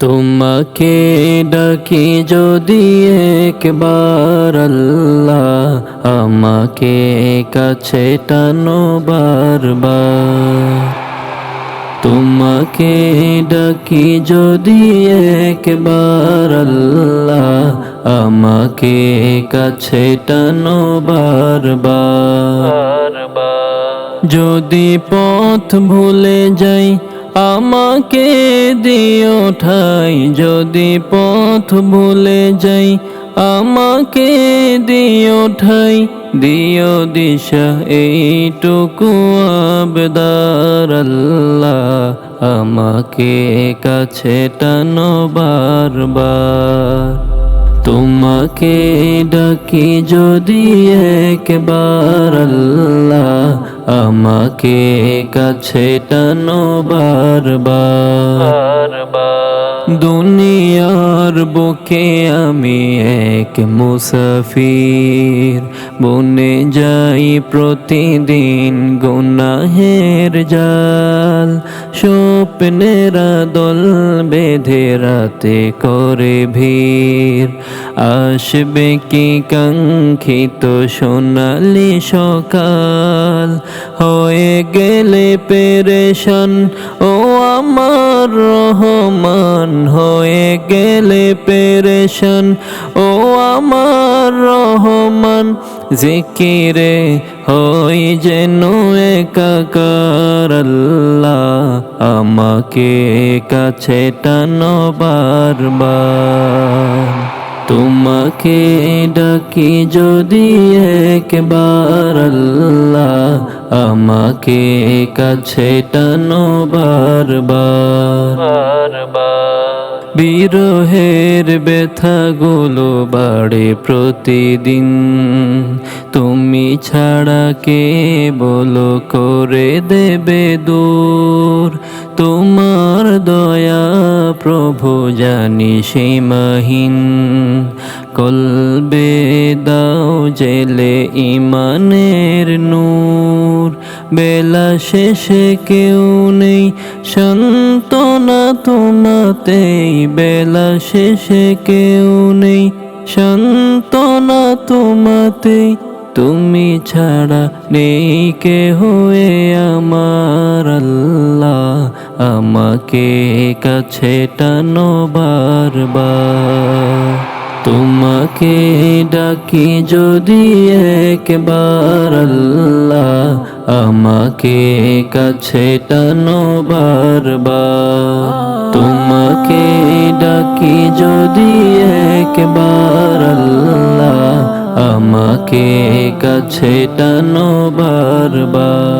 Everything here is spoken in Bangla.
তোমাকে ডাকি যদি একবার আল্লাহ, আমাকে কাছে টানো বারবার। তোমাকে ডাকি যদি একবার আল্লাহ, আমাকে কাছে টানো বারবার। যদি পথ ভুলে যাই আমাকে দিও ঠাই, যদি পথ ভুলে যাই আমাকে দিও ঠাই, দিও দিশা এইটুকু আবেদার আল্লাহ, আমাকে কাছে টানো বারবার। তোমাকে ডাকি যদি একবার আল্লাহ, আমাকে কাছে টানো বারবার। দুনিয়ার বুকে আমি এক মুসাফির, বনে যাই প্রতিদিন গুনাহের জাল। স্বপ্নেরা দল বেঁধে রাতে করে ভিড়, আসবে কি কাঙ্ক্ষিত সোনালি সকাল। হয়ে গেলে পেরেশান ও আমার রহমান, হয়ে গেলে পেরেশান ও আমার রহমান। জিকিরে হই যেন একাকার আল্লাহ, আমাকে কাছে টানো বারবার। তোমাকে ডাকি যদি একবার আল্লাহ, আমাকে কাছে টানো বারবার। বিরহের ব্যথাগুলো বাড়ে প্রতিদিন, তুমি ছাড়া কে বলো করে দেবে দূর। তোমার দয়া প্রভু জানি সীমাহীন, কলবে দাও জেলে ইমানের নূর। বেলা শেষে কেউ নেই সান্ত্বনা তোমাতেই, বেলা শেষে কেউ নেই সান্ত্বনা তোমাতেই। তুমি ছাড়া নেই কেহ আমার আল্লাহ, আমাকে কাছে টানো বারবার। তোমাকে ডাকি যদি একবার আল্লাহ, আমাকে কাছে টানো বারবার। তোমাকে ডাকি যদি একবার আল্লাহ, আমাকে কাছে টানো বারবার।